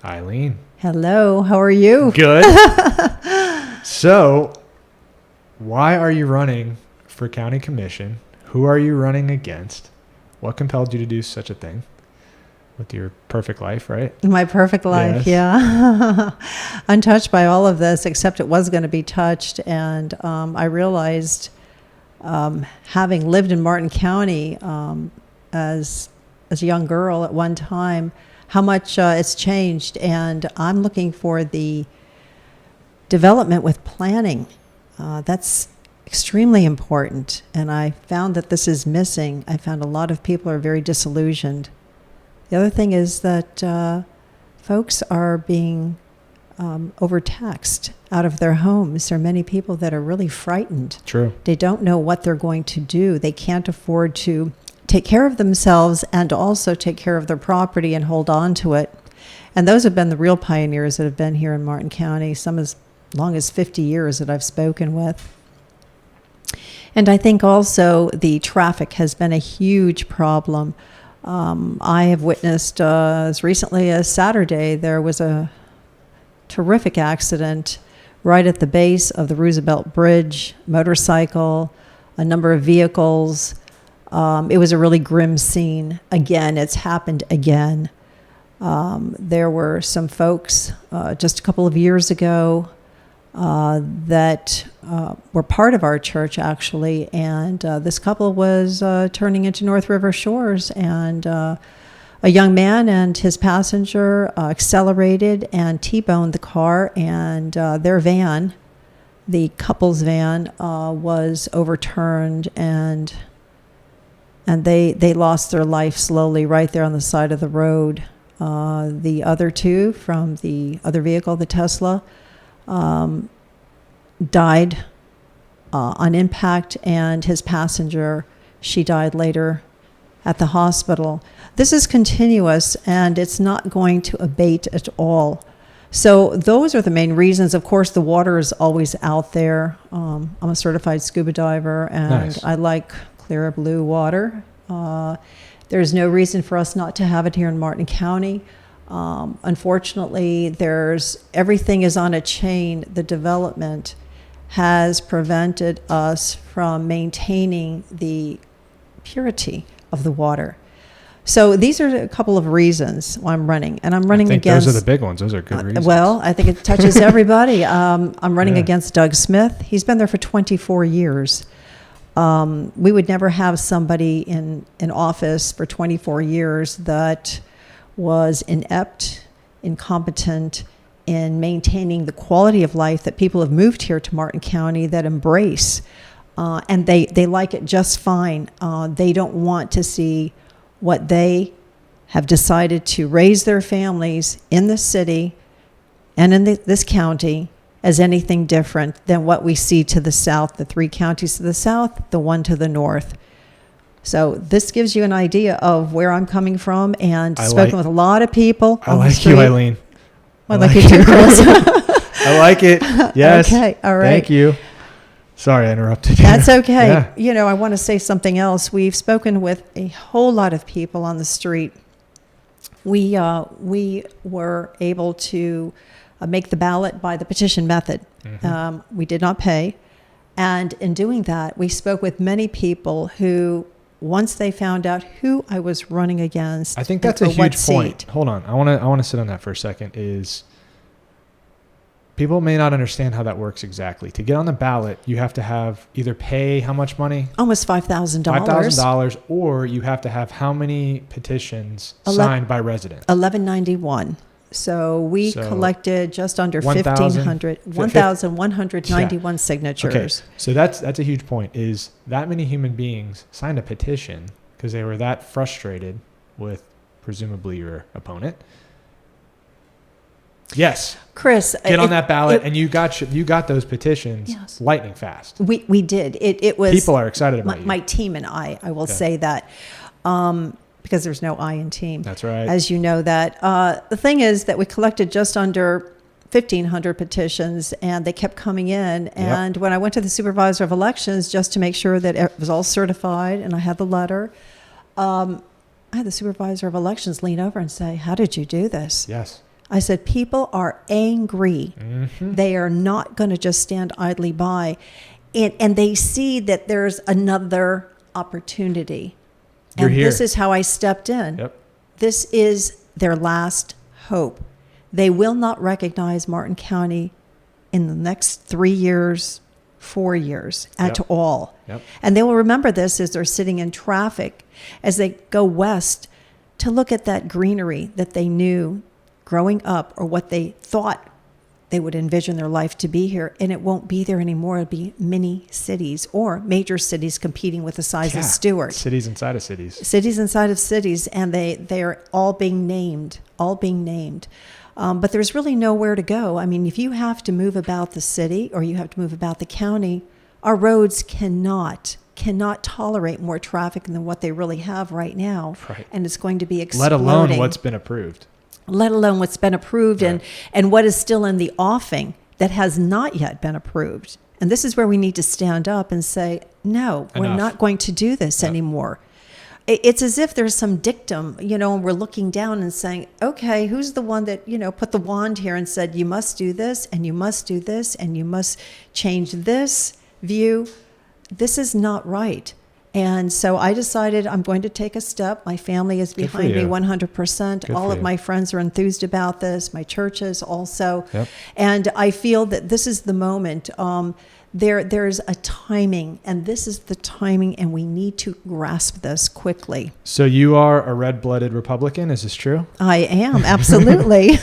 Eileen. Hello, how are you? Good. So, why are you running for county commission? Who are you running against? What compelled you to do such a thing with your perfect life, right? My perfect life, yeah. Untouched by all of this, except it was going to be touched. And I realized, having lived in Martin County as a young girl at one time, how much it's changed. And I'm looking for the development with planning. That's extremely important. And I found that this is missing. I found a lot of people are very disillusioned. The other thing is that folks are being overtaxed out of their homes. There are many people that are really frightened. True. They don't know what they're going to do. They can't afford to take care of themselves and also take care of their property and hold on to it. And those have been the real pioneers that have been here in Martin County, some as long as 50 years that I've spoken with. And I think also the traffic has been a huge problem. I have witnessed as recently as Saturday, there was a terrific accident right at the base of the Roosevelt Bridge, motorcycle, a number of vehicles. It was a really grim scene. Again, it's happened again. There were some folks just a couple of years ago that were part of our church, actually, and this couple was turning into North River Shores, and a young man and his passenger accelerated and T-boned the car, and their van, the couple's van, was overturned, and they lost their life slowly right there on the side of the road. The other two from the other vehicle, the Tesla, died on impact, and his passenger, she died later at the hospital. This is continuous, and it's not going to abate at all. So those are the main reasons. Of course, the water is always out there. I'm a certified scuba diver, and Nice. I like clear blue water. There's no reason for us not to have it here in Martin County. Unfortunately, everything is on a chain. The development has prevented us from maintaining the purity of the water. So these are a couple of reasons why I'm running, and I'm running against. Those are the big ones. Those are good reasons. Well, I think it touches everybody. I'm running against Doug Smith. He's been there for 24 years. We would never have somebody in office for 24 years that was inept, incompetent in maintaining the quality of life that people have moved here to Martin County that embrace, and they like it just fine. They don't want to see what they have decided to raise their families in this city and in this county as anything different than what we see to the south, the 3 counties to the south, the 1 to the north. So this gives you an idea of where I'm coming from, and spoken with a lot of people. I like you, Eileen. I like you too, Chris. I like it. Yes. Okay. All right. Thank you. Sorry, I interrupted you. That's okay. Yeah. You know, I want to say something else. We've spoken with a whole lot of people on the street. We were able to make the ballot by the petition method. Mm-hmm. We did not pay. And in doing that, we spoke with many people who, once they found out who I was running against, I think that's a huge point. Hold on. I want to sit on that for a second. Is people may not understand how that works exactly. To get on the ballot, you have to have either pay how much money? Almost $5,000. $5,000, or you have to have how many petitions signed by residents? 1191. So we collected just under 1,191 signatures. Okay. So that's a huge point, is that many human beings signed a petition because they were that frustrated with presumably your opponent. Yes. Chris, get on that ballot, and you got those petitions lightning fast. We did. It was, people are excited about my team and I will say that. Because there's no I in team. That's right. As you know that. The thing is that we collected just under 1,500 petitions, and they kept coming in. And when I went to the supervisor of elections just to make sure that it was all certified and I had the letter, I had the supervisor of elections lean over and say, "How did you do this?" Yes. I said, people are angry. Mm-hmm. They are not going to just stand idly by. And they see that there's another opportunity. You're and here. This is how I stepped in. Yep. This is their last hope. They will not recognize Martin County in the next 3 years, 4 years at Yep. all. Yep. And they will remember this as they're sitting in traffic, as they go west to look at that greenery that they knew growing up, or what they thought they would envision their life to be here. And it won't be there anymore. It'll be mini cities or major cities competing with the size of Stewart. Cities inside of cities. Cities inside of cities. And they are all being named, but there's really nowhere to go. I mean, if you have to move about the city or you have to move about the county, our roads cannot tolerate more traffic than what they really have right now. Right. And it's going to be exploding. Let alone what's been approved. Right. and what is still in the offing that has not yet been approved. And this is where we need to stand up and say, no, we're Enough. not going to do this anymore. It's as if there's some dictum, and we're looking down and saying, okay, who's the one that, put the wand here and said, you must do this, and you must do this, and you must change this view. This is not right. And so I decided I'm going to take a step. My family is behind me 100%. Good All for of you. my friends are enthused about this. My churches also. Yep. And I feel that this is the moment. There's a timing, and this is the timing, and we need to grasp this quickly. So you are a red-blooded Republican. Is this true? I am, absolutely.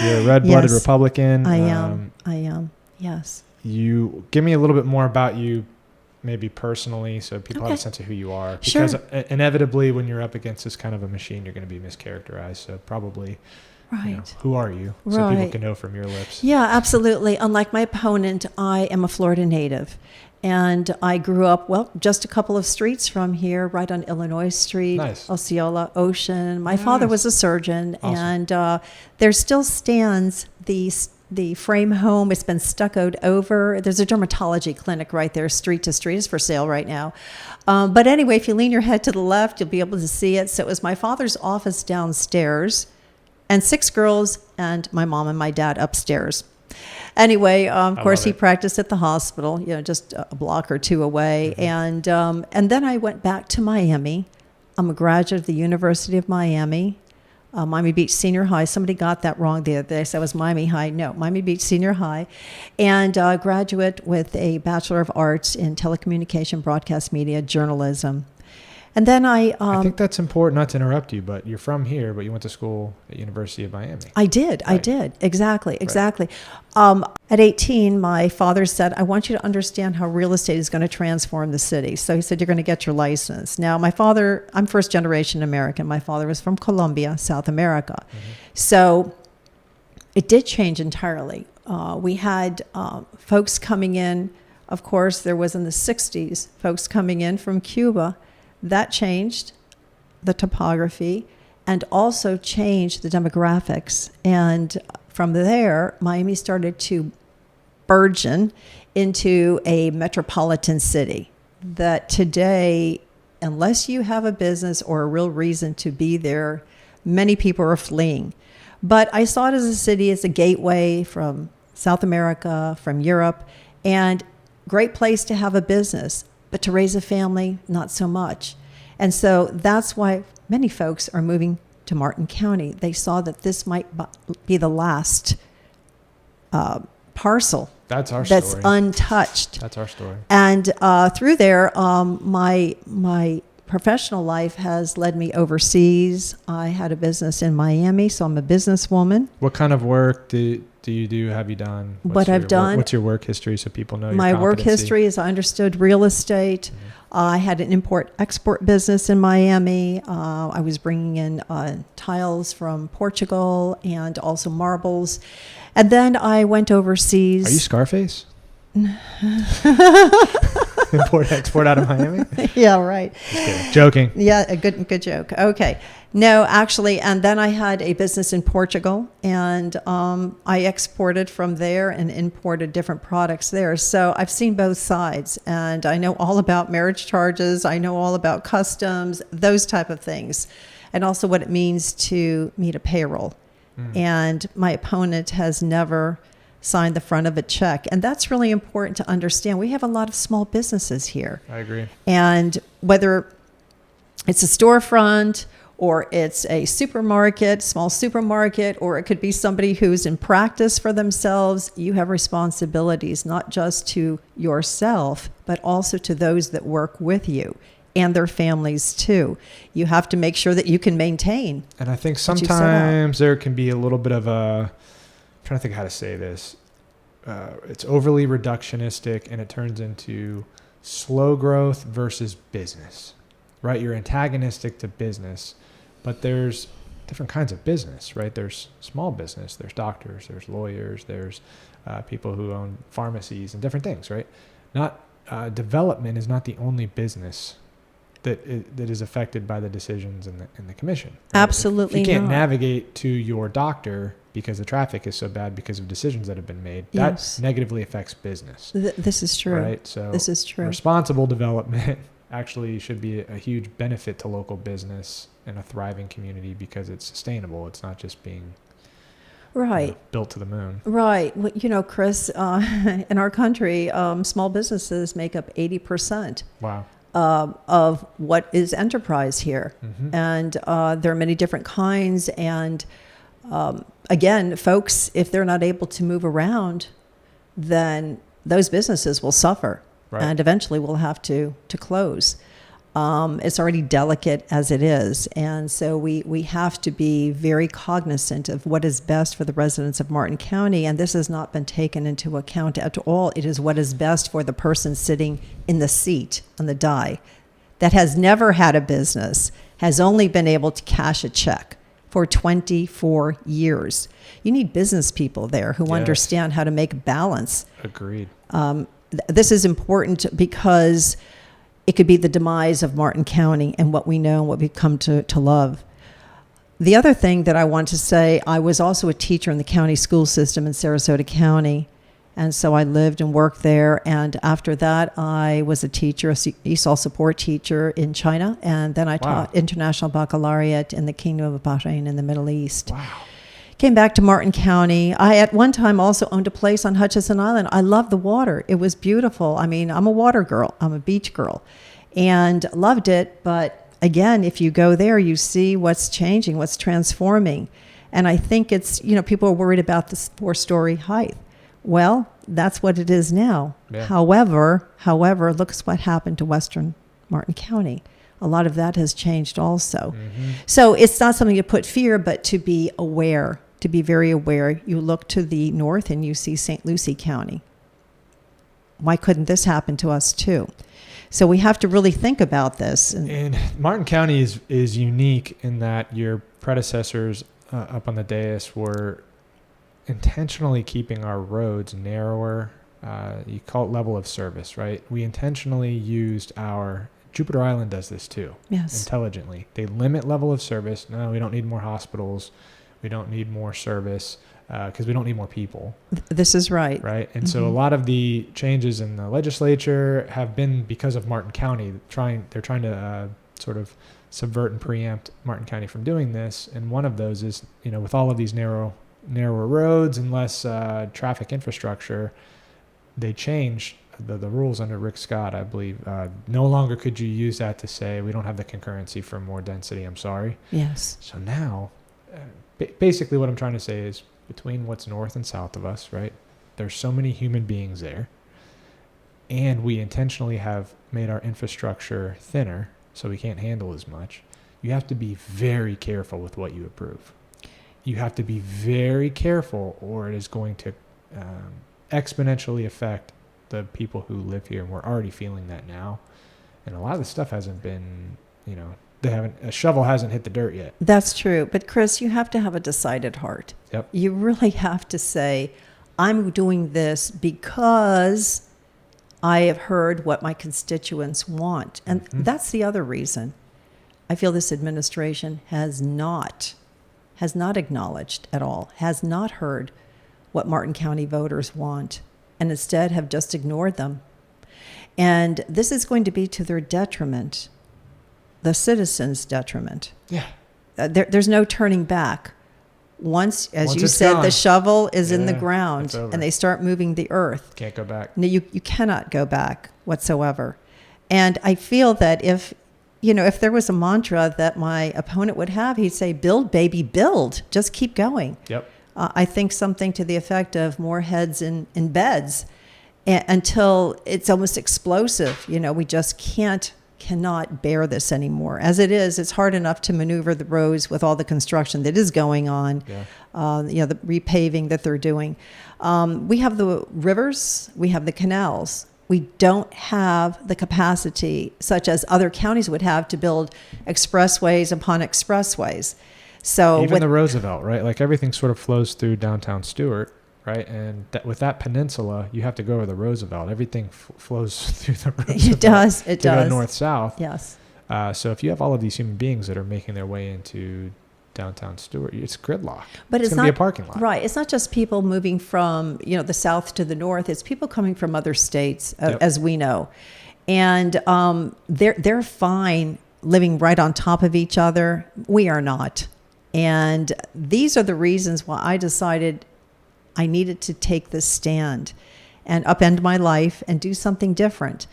You're a red-blooded Yes. Republican. I am. Yes. You give me a little bit more about you, maybe personally, so people have Okay. a sense of who you are. Sure. Because inevitably, when you're up against this kind of a machine, you're going to be mischaracterized. So probably, Right. who are you? So people Right. can know from your lips. Yeah, absolutely. Unlike my opponent, I am a Florida native. And I grew up, just a couple of streets from here, right on Illinois Street, Nice. Osceola, Ocean. My father Nice. was a surgeon, Awesome. and there still stands the frame home. It's been stuccoed over. There's a dermatology clinic right there, street to street. It's for sale right now. But anyway, if you lean your head to the left, you'll be able to see it. So it was my father's office downstairs, and 6 girls, and my mom and my dad upstairs. Anyway, of course, love he it. practiced at the hospital, just a block or two away. Mm-hmm. And then I went back to Miami. I'm a graduate of the University of Miami, Miami Beach Senior High. Somebody got that wrong the other day. So it was Miami High. No, Miami Beach Senior High. And graduate with a Bachelor of Arts in Telecommunication, Broadcast Media, Journalism. And then I think that's important, not to interrupt you, but you're from here, but you went to school at University of Miami. I did. Exactly. At 18, my father said, I want you to understand how real estate is going to transform the city. So he said, you're going to get your license. Now, my father, I'm first generation American. My father was from Colombia, South America. Mm-hmm. So it did change entirely. We had folks coming in. Of course, there was in the 60s, folks coming in from Cuba. That changed the topography and also changed the demographics. And from there, Miami started to burgeon into a metropolitan city that today, unless you have a business or a real reason to be there, many people are fleeing. But I saw it as a city, as a gateway from South America, from Europe, and great place to have a business. But to raise a family, not so much. And so that's why many folks are moving to Martin County. They saw that this might be the last parcel That's our that's story. untouched. That's our story. And through there, my professional life has led me overseas. I had a business in Miami, so I'm a businesswoman. What kind of work do you do? Have you done? What I've done. What's your work history so people know your My work competency? history is I understood real estate. Mm-hmm. I had an import-export business in Miami. I was bringing in tiles from Portugal and also marbles. And then I went overseas. Are you Scarface? Import export out of Miami? Yeah, right. Just kidding. Joking. Yeah, a good joke. Okay. No, actually, and then I had a business in Portugal, and I exported from there and imported different products there. So I've seen both sides, and I know all about marriage charges. I know all about customs, those type of things, and also what it means to meet a payroll. And my opponent has never signed the front of a check. And that's really important to understand. We have a lot of small businesses here. I agree. And whether it's a storefront or it's a supermarket, small supermarket, or it could be somebody who's in practice for themselves, you have responsibilities not just to yourself, but also to those that work with you and their families too. You have to make sure that you can maintain. And I think sometimes there can be a little bit of a, I'm trying to think how to say this. It's overly reductionistic and it turns into slow growth versus business, right? You're antagonistic to business, but there's different kinds of business, right? There's small business, there's doctors, there's lawyers, there's people who own pharmacies and different things, right? Not development is not the only business that is affected by the decisions in the commission. Right? Absolutely if you can't not. navigate to your doctor because the traffic is so bad because of decisions that have been made, Yes. that negatively affects business. This is true. Right? So this is true. Responsible development actually should be a huge benefit to local business and a thriving community because it's sustainable. It's not just being Right. Built to the moon. Right. Well, Chris, in our country, small businesses make up 80%. Wow. Of what is enterprise here. Mm-hmm. And there are many different kinds. And again, folks, if they're not able to move around, then those businesses will suffer. Right. And eventually will have to close. It's already delicate as it is. And so we have to be very cognizant of what is best for the residents of Martin County. And this has not been taken into account at all. It is what is best for the person sitting in the seat on the die that has never had a business, has only been able to cash a check for 24 years. You need business people there who Yes. understand how to make balance. Agreed. This is important because it could be the demise of Martin County and what we know and what we've come to love. The other thing that I want to say, I was also a teacher in the county school system in Sarasota County. And so I lived and worked there. And after that, I was a teacher, a ESOL support teacher in China. And then I taught International Baccalaureate in the Kingdom of Bahrain in the Middle East. Wow. Came back to Martin County. I, at one time, also owned a place on Hutchinson Island. I loved the water. It was beautiful. I mean, I'm a water girl. I'm a beach girl. And loved it. But again, if you go there, you see what's changing, what's transforming. And I think it's, people are worried about this 4-story height. Well, that's what it is now. Yeah. However, look at what happened to Western Martin County. A lot of that has changed also. Mm-hmm. So it's not something to put fear, but to be aware, to be very aware. You look to the north and you see St. Lucie County. Why couldn't this happen to us too? So we have to really think about this. And Martin County is unique in that your predecessors up on the dais were intentionally keeping our roads narrower. You call it level of service, right? We intentionally used Jupiter Island does this too. Yes. Intelligently. They limit level of service. No, we don't need more hospitals. We don't need more service because we don't need more people. This is right. Right. And so a lot of the changes in the legislature have been because of Martin County. They're trying to sort of subvert and preempt Martin County from doing this. And one of those is, with all of these narrower roads and less traffic infrastructure, they changed the rules under Rick Scott, I believe. No longer could you use that to say we don't have the concurrency for more density. I'm sorry. Yes. So now, basically what I'm trying to say is between what's north and south of us, right? There's so many human beings there. And we intentionally have made our infrastructure thinner so we can't handle as much. You have to be very careful with what you approve. You have to be very careful or it is going to exponentially affect the people who live here. And we're already feeling that now. And a lot of the stuff hasn't been, a shovel hasn't hit the dirt yet. That's true. But Chris, you have to have a decided heart. Yep. You really have to say, I'm doing this because I have heard what my constituents want. And that's the other reason I feel this administration has not acknowledged at all, has not heard what Martin County voters want, and instead have just ignored them. And this is going to be to their detriment, the citizens' detriment. Yeah. There's no turning back. once, as Once you it's said, gone. the shovel is in the Yeah, ground it's over. and they start moving the earth. Can't go back. No, you cannot go back whatsoever. And I feel that if there was a mantra that my opponent would have, he'd say, build, baby, build. Just keep going. Yep. I think something to the effect of more heads in beds until it's almost explosive. We just cannot bear this anymore. As it is, it's hard enough to maneuver the roads with all the construction that is going on, the repaving that they're doing. We have the rivers, we have the canals. We don't have the capacity, such as other counties would have, to build expressways upon expressways. So even the Roosevelt, right? Like everything sort of flows through downtown Stewart, right? And with that peninsula, you have to go over the Roosevelt. Everything flows through the Roosevelt. It does. It to does. go north-south. Yes. So if you have all of these human beings that are making their way into downtown Stewart, it's gridlock. But it's going to not be a parking lot. Right. It's not just people moving from, the south to the north. It's people coming from other states, Yep. as we know. And they're fine living right on top of each other. We are not. And these are the reasons why I decided I needed to take this stand and upend my life and do something different.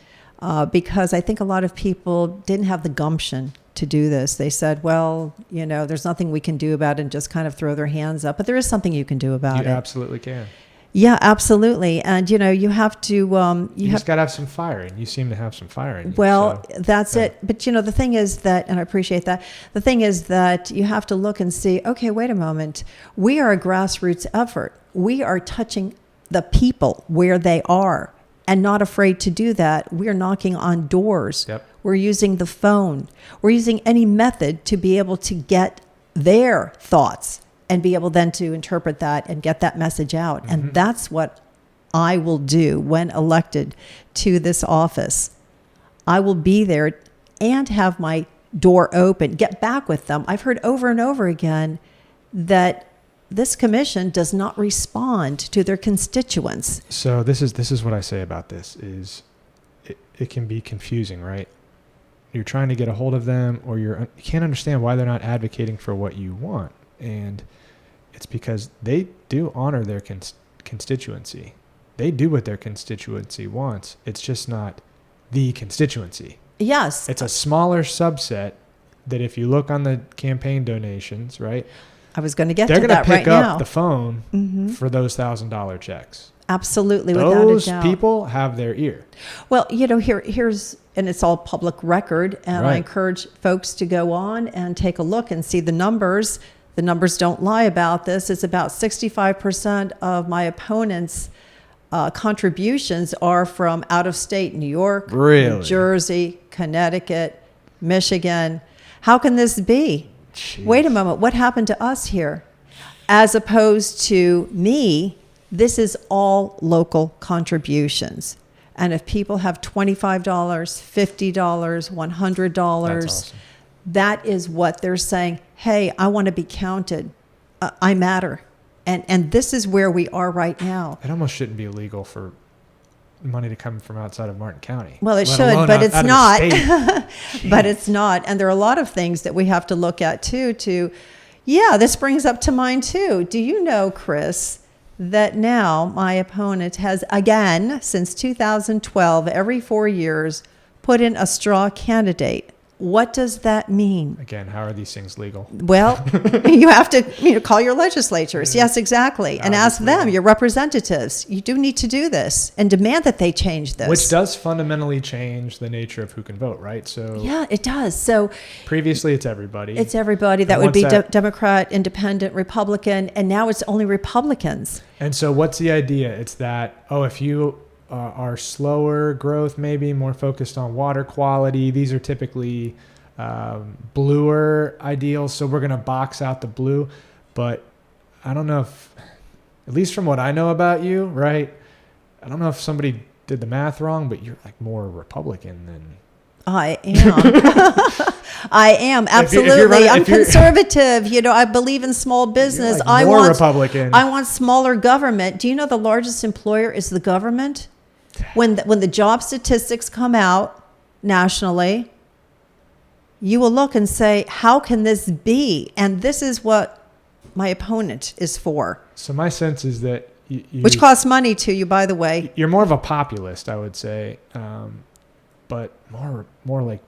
Because I think a lot of people didn't have the gumption to do this. They said, well, there's nothing we can do about it, and just kind of throw their hands up. But there is something you can do about it. You absolutely can. Yeah, absolutely. And, you have to... you just got to have some fire, and you seem to have some fire in you. Well, so, that's it. But, the thing is that, and I appreciate that, the thing is that you have to look and see, okay, wait a moment. We are a grassroots effort. We are touching the people where they are and not afraid to do that. We're knocking on doors. Yep. We're using the phone. We're using any method to be able to get their thoughts and be able then to interpret that and get that message out. Mm-hmm. And that's what I will do when elected to this office. I will be there and have my door open, get back with them. I've heard over and over again that this commission does not respond to their constituents. So this is what I say about this is it can be confusing, right? You're trying to get a hold of them, or you can't understand why they're not advocating for what you want. And it's because they do honor their constituency. They do what their constituency wants. It's just not the constituency. Yes. It's a smaller subset that if you look on the campaign donations, right? I was going to get They're to going to that right pick up now. the phone Mm-hmm. for those $1,000 checks. Absolutely, without a Those doubt. people have their ear. Well, here's, and it's all public record, and I Right. encourage folks to go on and take a look and see the numbers. The numbers don't lie about this. It's about 65% of my opponent's contributions are from out of state, New York, Really? New Jersey, Connecticut, Michigan. How can this be? Jeez. Wait a moment, what happened to us here? As opposed to me, this is all local contributions. And if people have $25, $50, $100, That's awesome. that is what they're saying, hey, I want to be counted. I matter. And this is where we are right now. It almost shouldn't be illegal for money to come from outside of Martin County. Well, it let should, alone but it's out of not. the state. But it's not. And there are a lot of things that we have to look at too. This brings up to mind too. Do you know, Chris, that now my opponent has, again, since 2012, every 4 years, put in a straw candidate? What does that mean? Again, how are these things legal? Well, you have to call your legislatures. Yes, exactly. And ask them, your representatives. You do need to do this and demand that they change this. Which does fundamentally change the nature of who can vote, right? So Yeah, it does. So previously it's everybody. it's everybody. That And would be once that- Democrat, Independent, Republican. And now it's only Republicans. And so what's the idea? It's that, if you are slower growth, maybe more focused on water quality, these are typically bluer ideals. So we're going to box out the blue. But I don't know if, at least from what I know about you, right? I don't know if somebody did the math wrong, but you're like more Republican than... I am. I am, absolutely. I'm conservative. I believe in small business. You're like more Republican. I want smaller government. Do you know the largest employer is the government? When the job statistics come out nationally, you will look and say, how can this be? And this is what my opponent is for, So my sense is that which costs money to you, by the way. you're more of a populist, I would say, but more like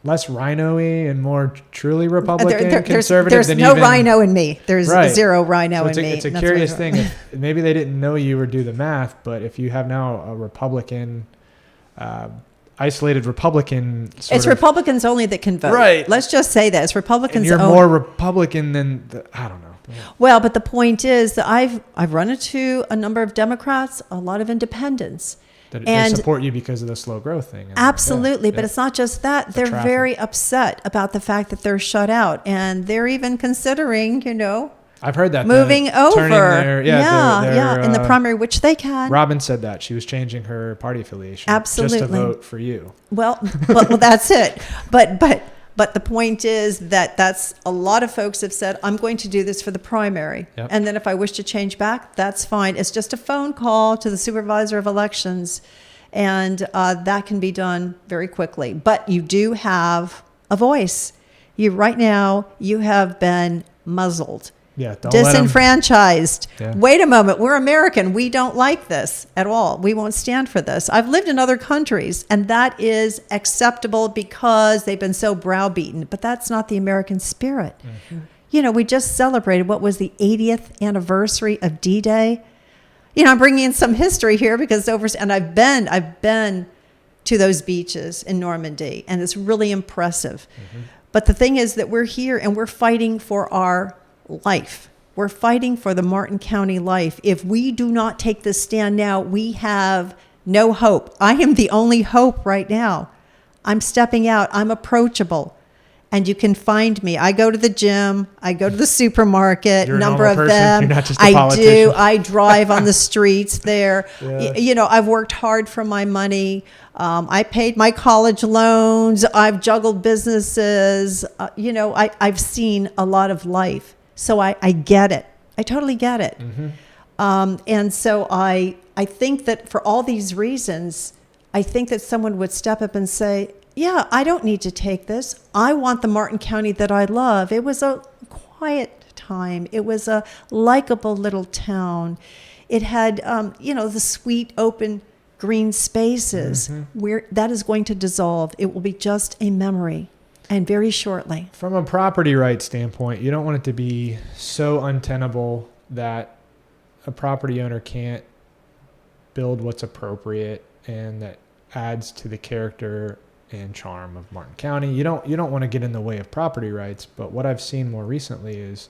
less rhino-y and more truly Republican, conservative. There's no rhino in me. There's zero rhino in me. It's a curious thing. Maybe they didn't know you or do the math, but if you have now a Republican, isolated Republican it's Republicans only that can vote. Right. Let's just say that. It's Republicans and you're only. more Republican than, I don't know. Well, but the point is that I've run into a number of Democrats, a lot of independents. They support you because of the slow growth thing. Absolutely. But it's not just that. They're traffic. very upset about the fact that they're shut out. And they're even considering, I've heard that. moving over. Their, in the primary, which they can. Robin said that. She was changing her party affiliation. Absolutely. Just to vote for you. Well, that's it. But the point is that's a lot of folks have said, I'm going to do this for the primary. Yep. And then if I wish to change back, that's fine. It's just a phone call to the supervisor of elections. And that can be done very quickly. But you do have a voice. Right now, you have been muzzled. Yeah, Disenfranchised. Yeah. Wait a moment. We're American. We don't like this at all. We won't stand for this. I've lived in other countries, and that is acceptable because they've been so browbeaten. But that's not the American spirit. Mm-hmm. We just celebrated what was the 80th anniversary of D-Day. I'm bringing in some history here because I've been to those beaches in Normandy, and it's really impressive. Mm-hmm. But the thing is that we're here and we're fighting for our life. We're fighting for the Martin County life. If we do not take this stand now, we have no hope. I am the only hope right now. I'm stepping out. I'm approachable. And you can find me. I go to the gym. I go to the supermarket. You're number a of person. them. You're not just a I politician. do. I drive on the streets there. Yeah. I've worked hard for my money. I paid my college loans. I've juggled businesses. I've seen a lot of life. So I get it. I totally get it. Mm-hmm. And so I think that for all these reasons, I think that someone would step up and say, yeah, I don't need to take this. I want the Martin County that I love. It was a quiet time. It was a likable little town. It had, the sweet, open, green spaces. Mm-hmm. Where that is going to dissolve. It will be just a memory. And very shortly. From a property rights standpoint, you don't want it to be so untenable that a property owner can't build what's appropriate and that adds to the character and charm of Martin County. You don't want to get in the way of property rights, but what I've seen more recently is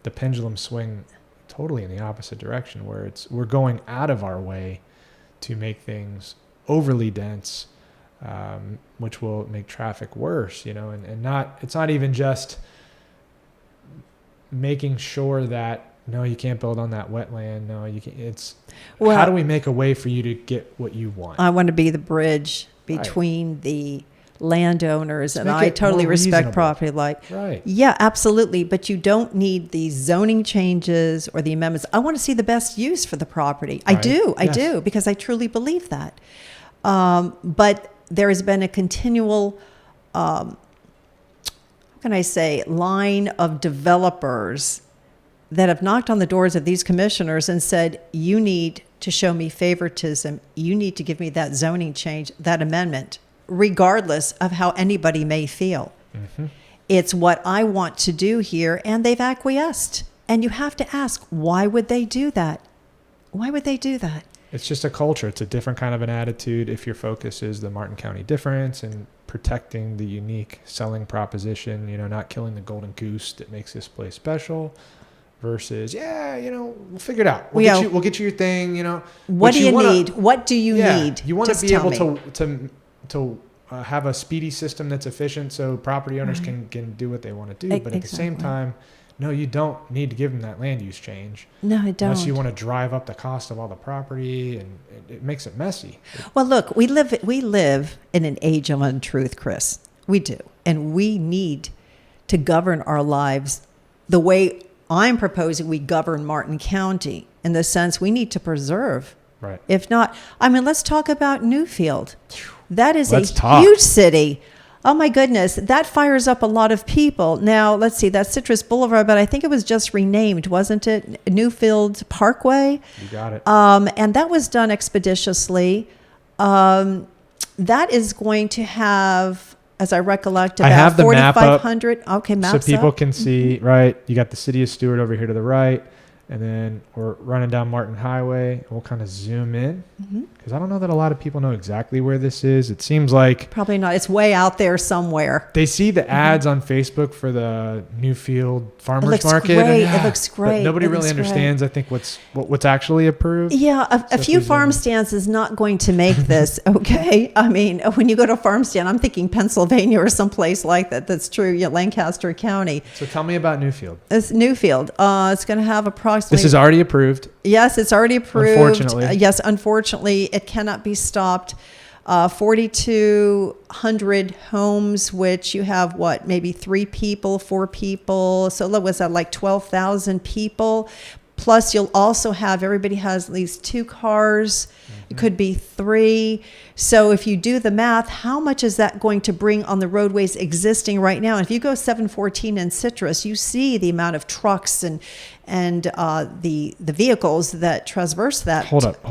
the pendulum swing totally in the opposite direction, where we're going out of our way to make things overly dense, which will make traffic worse, and it's not even just making sure that, no, you can't build on that wetland. No, you can't. How do we make a way for you to get what you want? I want to be the bridge between the landowners, and I totally respect property. Right. Yeah, absolutely. But you don't need the zoning changes or the amendments. I want to see the best use for the property. Right. I do, because I truly believe that. But there has been a continual, line of developers that have knocked on the doors of these commissioners and said, you need to show me favoritism. You need to give me that zoning change, that amendment, regardless of how anybody may feel. Mm-hmm. It's what I want to do here, and they've acquiesced. And you have to ask, why would they do that? Why would they do that? It's just a culture. It's a different kind of an attitude. If your focus is the Martin County difference and protecting the unique selling proposition, not killing the golden goose that makes this place special, versus, we'll figure it out. We'll get you your thing, What do you need? What do you need? You want to be able to have a speedy system that's efficient so property owners can do what they want to do. But at the same time, no, you don't need to give them that land use change. No, I don't. Unless you want to drive up the cost of all the property, and it makes it messy. Well, look, we live in an age of untruth, Chris. We do. And we need to govern our lives the way I'm proposing we govern Martin County, in the sense we need to preserve. Right. If not, let's talk about Newfield. That is huge city. Oh my goodness, that fires up a lot of people. Now, let's see, that's Citrus Boulevard, but I think it was just renamed, wasn't it? Newfield Parkway. You got it. And that was done expeditiously. That is going to have, as I recollect, I have about the map up 4,500. Okay, maps so people up. can see, right? You got the city of Stewart over here to the right, and then we're running down Martin Highway. We'll kind of zoom in because I don't know that a lot of people know exactly where this is. It seems like Probably not. It's way out there somewhere. they see the ads on Facebook for the Newfield Farmers looks Market. great. And, It looks but great. nobody It really looks great. understands, I think, what's actually approved. Yeah, a if few you zoom farm in. stands is not going to make this, okay? I mean, when you go to a farm stand, I'm thinking Pennsylvania or someplace like that. That's true, yeah, Lancaster County. So tell me about Newfield. It's Newfield. It's going to have approximately... This is already approved. Yes, it's already approved. Unfortunately. Yes, unfortunately, it cannot be stopped. 4,200 homes, which you have, what, maybe 3 people, 4 people. So what was that, like 12,000 people? Plus, you'll also have, everybody has at least 2 cars. It could be 3. So if you do the math, how much is that going to bring on the roadways existing right now? And if you go 714 in Citrus, you see the amount of trucks and the vehicles that traverse that. Hold up.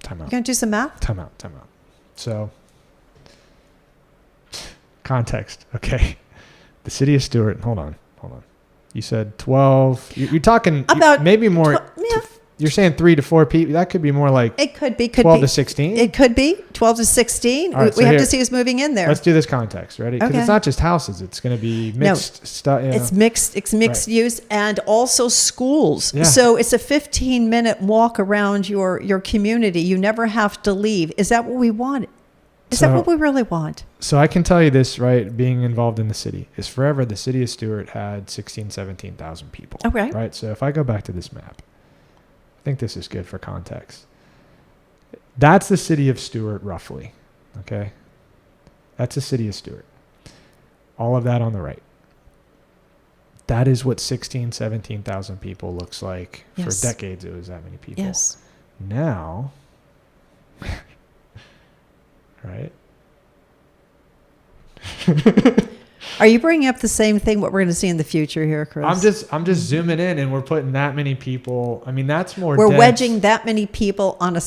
Time out. You going to do some math? Time out. So, context. Okay. The city of Stewart. Hold on. You said 12. You're talking About maybe more. yeah. You're saying 3 to 4 people. That could be more like It could be. 12 to 16. It could be 12 to 16. All right, we so have here- to see who's moving in there. Let's do this context. Ready? Because Okay. it's not just houses. It's going to be mixed stuff. It's mixed. It's mixed use and also schools. Yeah. So it's a 15-minute walk around your community. You never have to leave. Is that what we want? Is that So- what we really want? So I can tell you this, right? Being involved in the city is forever. The city of Stewart had 16, 17,000 people. Okay. Right. So if I go back to this map, I think this is good for context. That's the city of Stewart, roughly. Okay. That's the city of Stewart. All of that on the right. That is what 16, 17,000 people looks like. Yes. For decades, it was that many people. Yes. Now, right? Are you bringing up the same thing? What we're going to see in the future here, Chris? I'm just zooming in, and we're putting that many people. I mean, that's more. We're dense. wedging that many people on a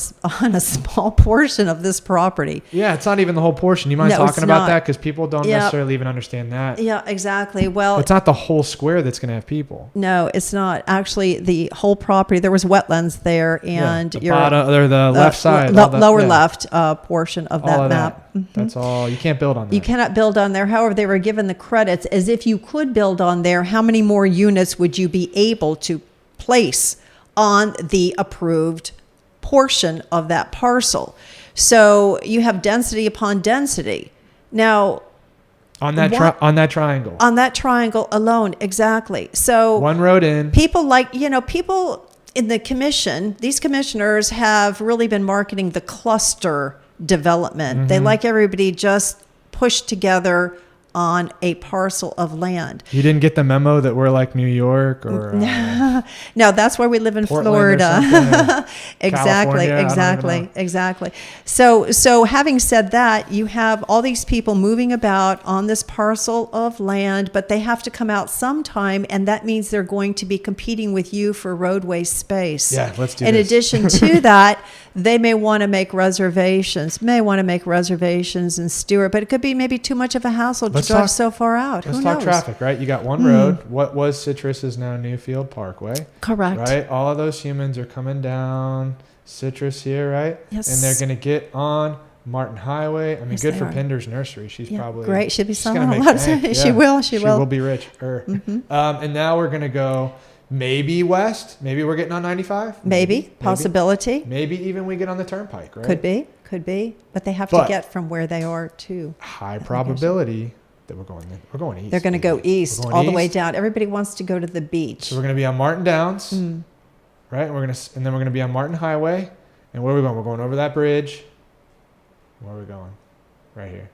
small portion of this property. Yeah, it's not even the whole portion. You mind No, talking it's about not. that? Because people don't Yeah. necessarily even understand that. Yeah, exactly. Well, It's not the whole square that's going to have people. no, it's not. Actually, the whole property, there was wetlands there, and the your bottom or the left side, all that- lower yeah, left portion of all that of map. that. That's all. You can't build on that. You cannot build on there. However, they were given the credits as if you could build on there. How many more units would you be able to place on the approved portion of that parcel? So you have density upon density. Now, on that What- on that triangle. on that triangle alone, exactly. So One road in. people people in the commission, these commissioners have really been marketing the cluster development. They like everybody just pushed together on a parcel of land. You didn't get the memo that we're like New York or No, that's why we live in Portland or Florida. something. Exactly, California, I don't even exactly, know. exactly. So having said that, you have all these people moving about on this parcel of land, but they have to come out sometime, and that means they're going to be competing with you for roadway space. Yeah, let's do In this. addition to that, they may want to make reservations in Stewart, but it could be maybe too much of a hassle Let's to drive talk- so far out. Let's Who talk knows? traffic, right? You got one road. What was Citrus is now Newfield Parkway. Correct. Right? All of those humans are coming down Citrus here, right? Yes. And they're going to get on Martin Highway. I mean, Yes, good they for are. Pinder's Nursery. She's Yeah, probably great. She'll be she's selling gonna a make lot of bank. She will. She She will. will be rich. And now we're going to go maybe west. Maybe we're getting on 95. Maybe. Possibility. Maybe even we get on the turnpike, right? Could be. But they have But- to get from where they are to. High probability that we're going east. They're going to go maybe. east, We're going all the way east. down. Everybody wants to go to the beach. So we're going to be on Martin Downs, Mm. right? And then we're going to be on Martin Highway. And where are we going? We're going over that bridge. Where are we going? Right here.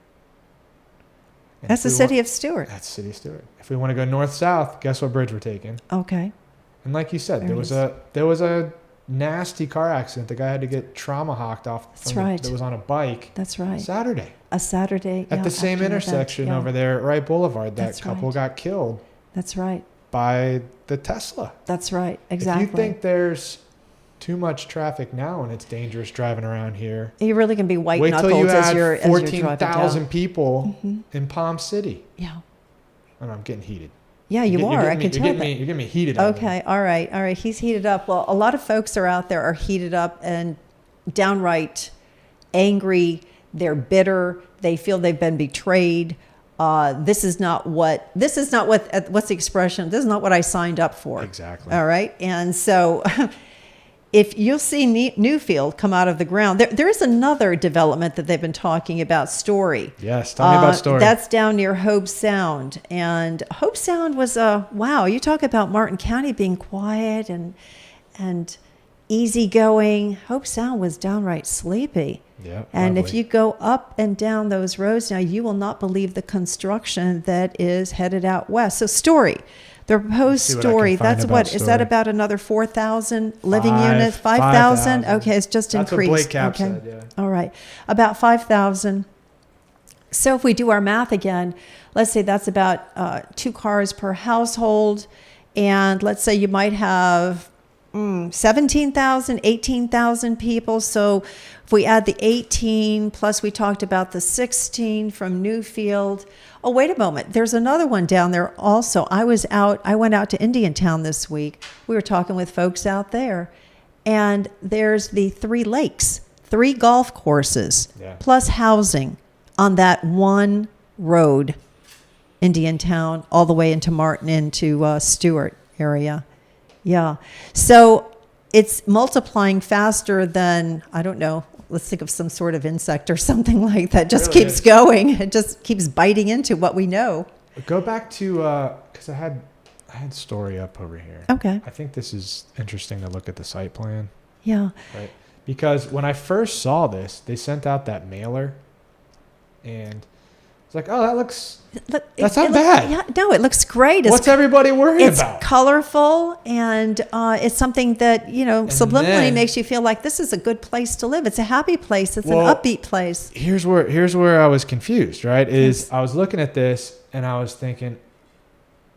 And That's the if we city want- of Stewart. That's City of Stewart. If we want to go north south, guess what bridge we're taking? Okay. And like you said, There there it was is. a nasty car accident. The guy had to get trauma hawked off. That's right. That was on a bike. That's right. Saturday. A Saturday. At the same intersection over there at Wright Boulevard. That couple got killed. That's right. By the Tesla. That's right. Exactly. If you think there's too much traffic now and it's dangerous driving around here, you really can be white wait knuckled till you as add you're 14,000 people in Palm City. Yeah. I know, I'm getting heated. Yeah, you are. I can tell that. You're getting me heated. Okay. All right. He's heated up. Well, a lot of folks are out there are heated up and downright angry. They're bitter. They feel they've been betrayed. What's the expression? This is not what I signed up for. Exactly. All right. And so if you'll see Newfield come out of the ground, there is another development that they've been talking about, Story. Yes. Tell me about Story. That's down near Hope Sound. And Hope Sound was wow. You talk about Martin County being quiet and easygoing. Hope Sound was downright sleepy. Yeah, and lovely. if you go up and down those roads now, you will not believe the construction that is headed out west. So Story, the proposed Story, that's what, is that about another 4,000 living units? 5,000? Okay, it's just that's increased. What Blake Cap okay. said, yeah. All right, about 5,000. So if we do our math again, let's say that's about 2 cars per household. And let's say you might have 17,000, 18,000 people. So if we add the 18, plus we talked about the 16 from Newfield. Oh, wait a moment. There's another one down there also. I went out to Indiantown this week. We were talking with folks out there. And there's the 3 lakes, 3 golf courses, plus housing on that one road, Indiantown, all the way into Martin, into Stewart area. Yeah. So it's multiplying faster than, I don't know, let's think of some sort of insect or something like that. Just really keeps going. It just keeps biting into what we know. Go back to, because I had Story up over here. Okay. I think this is interesting to look at the site plan. Yeah. Right. Because when I first saw this, they sent out that mailer and it's like, oh, that's not bad. Yeah, no, it looks great. What's everybody worried about? It's colorful, and it's something that, subliminally makes you feel like this is a good place to live. It's a happy place. It's an upbeat place. Here's where I was confused, right? I was looking at this and I was thinking,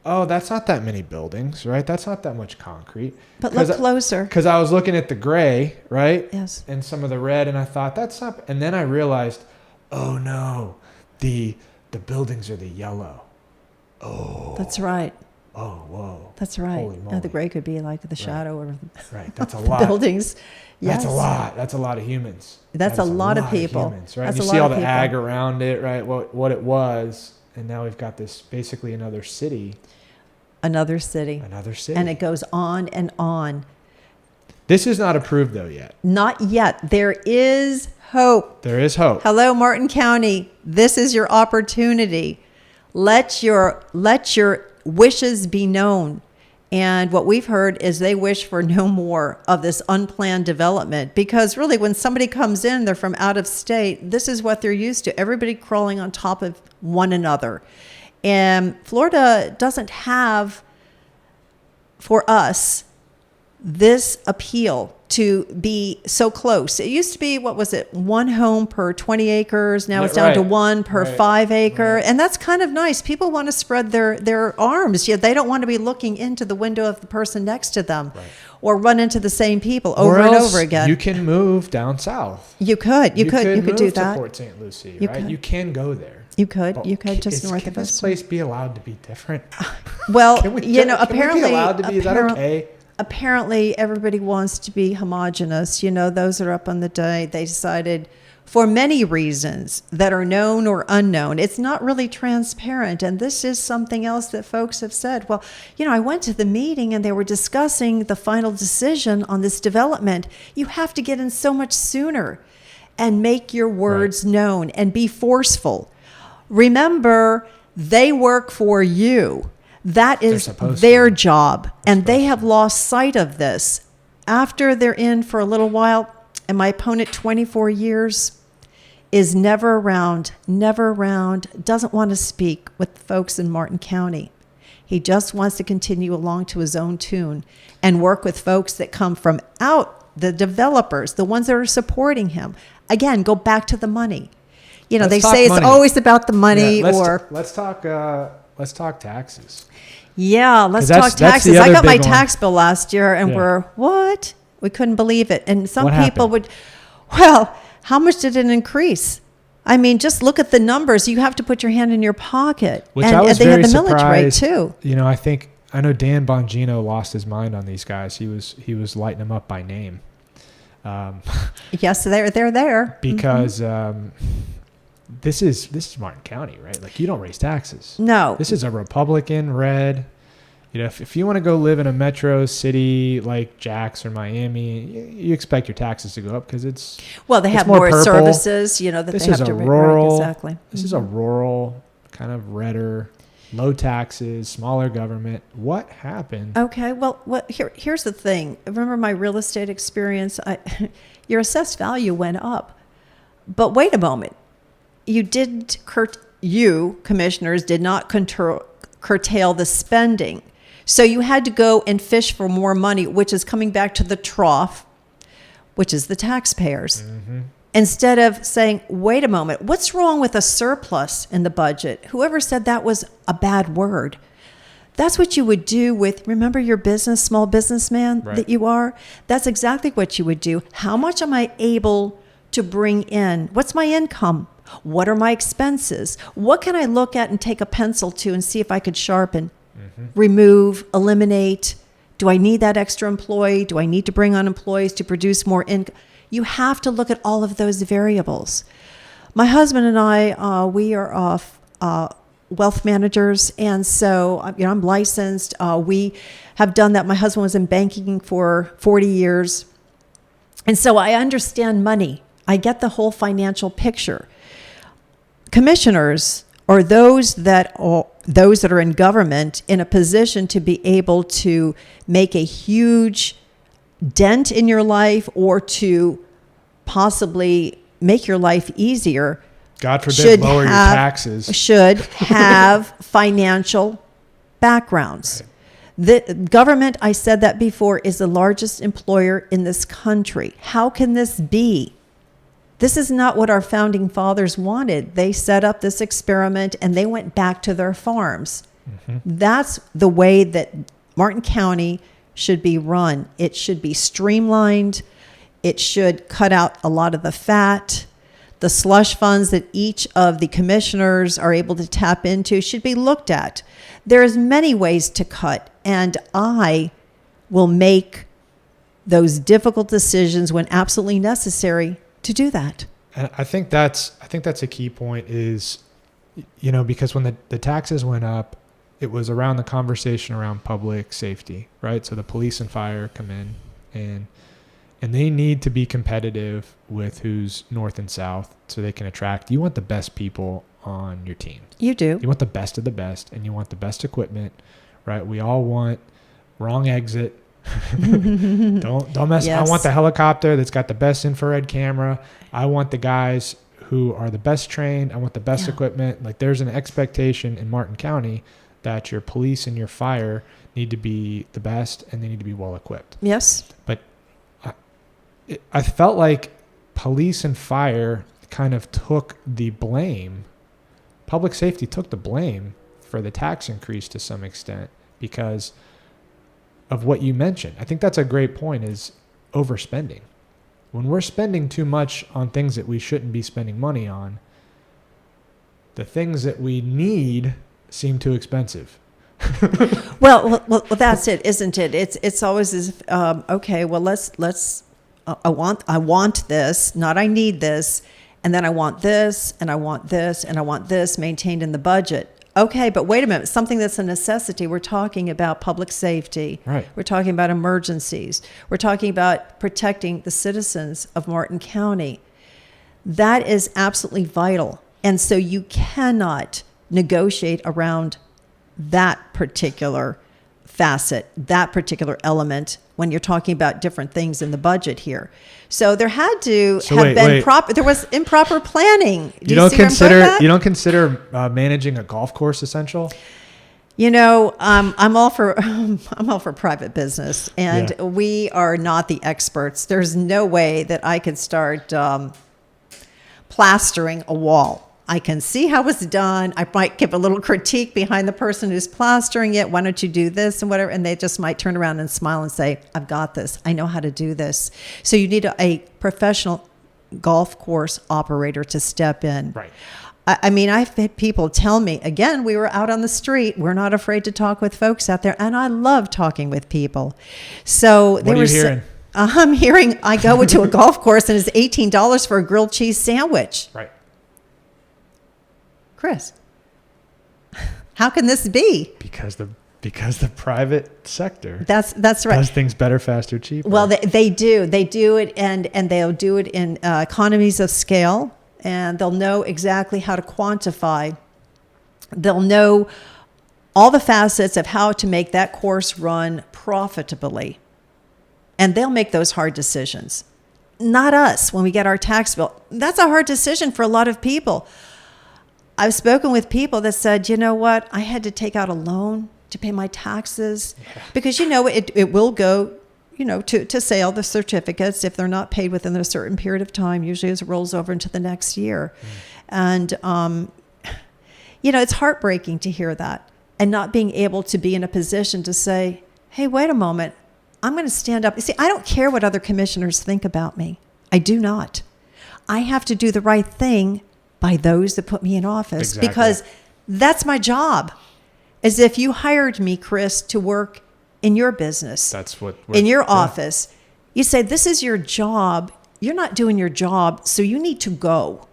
oh, that's not that many buildings, right? That's not that much concrete. But look closer. Because I was looking at the gray, right? Yes. And some of the red, and I thought, that's not... And then I realized, oh, no, the buildings are the yellow. Oh. That's right. Oh, whoa. That's right. Holy moly. Now the gray could be like the shadow or right. That's a the lot. buildings. Yes. That's a lot. That's a lot of humans. That's a lot of people. Humans, right? That's You a see lot all of the people. ag around it, right? What it was, and now we've got this basically another city. Another city. And it goes on and on. This is not approved though yet. Not yet. There is hope. There is hope. Hello, Martin County. This is your opportunity. Let your wishes be known. And what we've heard is they wish for no more of this unplanned development, because really when somebody comes in, they're from out of state, this is what they're used to. Everybody crawling on top of one another. And Florida doesn't have, for us, this appeal to be so close. It used to be, what was it, 1 home per 20 acres. Now it's down to 1 per 5 acre. Right. And that's kind of nice. People want to spread their arms. Yeah, they don't want to be looking into the window of the person next to them or run into the same people over and over again. You can move down south. You could do that. To Port St. Lucie, right? You can go there. You could just north of us. Can this place be allowed to be different? Well, apparently, can we be allowed to be? Is that okay? Apparently, everybody wants to be homogenous. Those that are up on the day, they decided for many reasons that are known or unknown. It's not really transparent. And this is something else that folks have said. Well, I went to the meeting and they were discussing the final decision on this development. You have to get in so much sooner and make your words known and be forceful. Remember, they work for you. That is their job, and they have lost sight of this. After they're in for a little while, and my opponent, 24 years, is never around, doesn't want to speak with the folks in Martin County. He just wants to continue along to his own tune and work with folks that come from out the developers, the ones that are supporting him. Again, go back to the money. You know, Let's they talk say money. it's always about the money, Yeah, or let's talk taxes. yeah, let's 'Cause that's talk taxes. the I other got my big one. tax bill last year, and Yeah. we're what? We couldn't believe it. And some What people happened? would, well, how much did it increase? I mean, just look at the numbers. You have to put your hand in your pocket. Which and I was they very had the millage rate surprised. too. You know, I know Dan Bongino lost his mind on these guys. He was lighting them up by name. Yes, they're there. Because this is Martin County, right? Like, you don't raise taxes. No. This is a Republican red. You know, if you want to go live in a metro city like Jax or Miami, you expect your taxes to go up because it's Well, they it's have more more purple. services, you know, that This they is have a to rural. right, exactly. This is a rural kind of redder, low taxes, smaller government. What happened? Okay, well, here's the thing. Remember my real estate experience? Your assessed value went up. But wait a moment. You commissioners did not curtail the spending. So you had to go and fish for more money, which is coming back to the trough, which is the taxpayers. Mm-hmm. Instead of saying, wait a moment, what's wrong with a surplus in the budget? Whoever said that was a bad word. That's what you would do with, remember your business, small businessman Right. that you are? That's exactly what you would do. How much am I able to bring in? What's my income? What are my expenses? What can I look at and take a pencil to and see if I could sharpen, remove, eliminate? Do I need that extra employee? Do I need to bring on employees to produce more income? You have to look at all of those variables. My husband and I, we are wealth managers, and so I'm licensed. We have done that. My husband was in banking for 40 years, and so I understand money. I get the whole financial picture. Commissioners or those that are in government in a position to be able to make a huge dent in your life or to possibly make your life easier God forbid, lower your taxes. should have financial backgrounds. The government, I said that before, is the largest employer in this country. How can this be? This is not what our founding fathers wanted. They set up this experiment and they went back to their farms. That's the way that Martin County should be run. It should be streamlined. It should cut out a lot of the fat. The slush funds that each of the commissioners are able to tap into should be looked at. There's many ways to cut, and I will make those difficult decisions when absolutely necessary to do that. And I think that's a key point is, you know, because when the taxes went up, it was around the conversation around public safety, right? So the police and fire come in and they need to be competitive with who's north and south so they can attract. You want the best people on your team. You do. You want the best of the best, and you want the best equipment, right? We all want wrong exit. Don't mess. Yes. I want the helicopter that's got the best infrared camera. I want the guys who are the best trained. I want the best equipment. Like, there's an expectation in Martin County that your police and your fire need to be the best and they need to be well equipped. Yes. But I felt like police and fire kind of took the blame. Public safety took the blame for the tax increase to some extent because of what you mentioned. I think that's a great point, is overspending. When we're spending too much on things that we shouldn't be spending money on, the things that we need seem too expensive. Well, that's it, isn't it? It's always as if, okay, well, let's. I want this, not I need this, and then I want this, and I want this, and I want this maintained in the budget. Okay, but wait a minute, something that's a necessity. We're talking about public safety. Right. We're talking about emergencies. We're talking about protecting the citizens of Martin County. That is absolutely vital. And so you cannot negotiate around that particular facet, that particular element when you're talking about different things in the budget here. So there had to have been proper. There was improper planning. You don't consider managing a golf course essential? I'm all for I'm all for private business, and Yeah. we are not the experts. There's no way that I could start plastering a wall. I can see how it's done. I might give a little critique behind the person who's plastering it. Why don't you do this and whatever? And they just might turn around and smile and say, "I've got this. I know how to do this." So you need a professional golf course operator to step in. Right. I mean, I've had people tell me, again, we were out on the street. We're not afraid to talk with folks out there. And I love talking with people. So What are you hearing? I'm hearing I go to a golf course and it's $18 for a grilled cheese sandwich. Right. Chris, how can this be? Because the private sector That's right. does things better, faster, cheaper. Well, they do it, and they'll do it in economies of scale, and they'll know exactly how to quantify. They'll know all the facets of how to make that course run profitably, and they'll make those hard decisions. Not us when we get our tax bill. That's a hard decision for a lot of people. I've spoken with people that said, you know what, I had to take out a loan to pay my taxes because, it will go, to sale, the certificates, if they're not paid within a certain period of time, usually as it rolls over into the next year. And, it's heartbreaking to hear that and not being able to be in a position to say, hey, wait a moment, I'm going to stand up. You see, I don't care what other commissioners think about me. I do not. I have to do the right thing by those that put me in office because that's my job. As if you hired me, Chris, to work in your business. That's what in your office. You say, this is your job. You're not doing your job, so you need to go.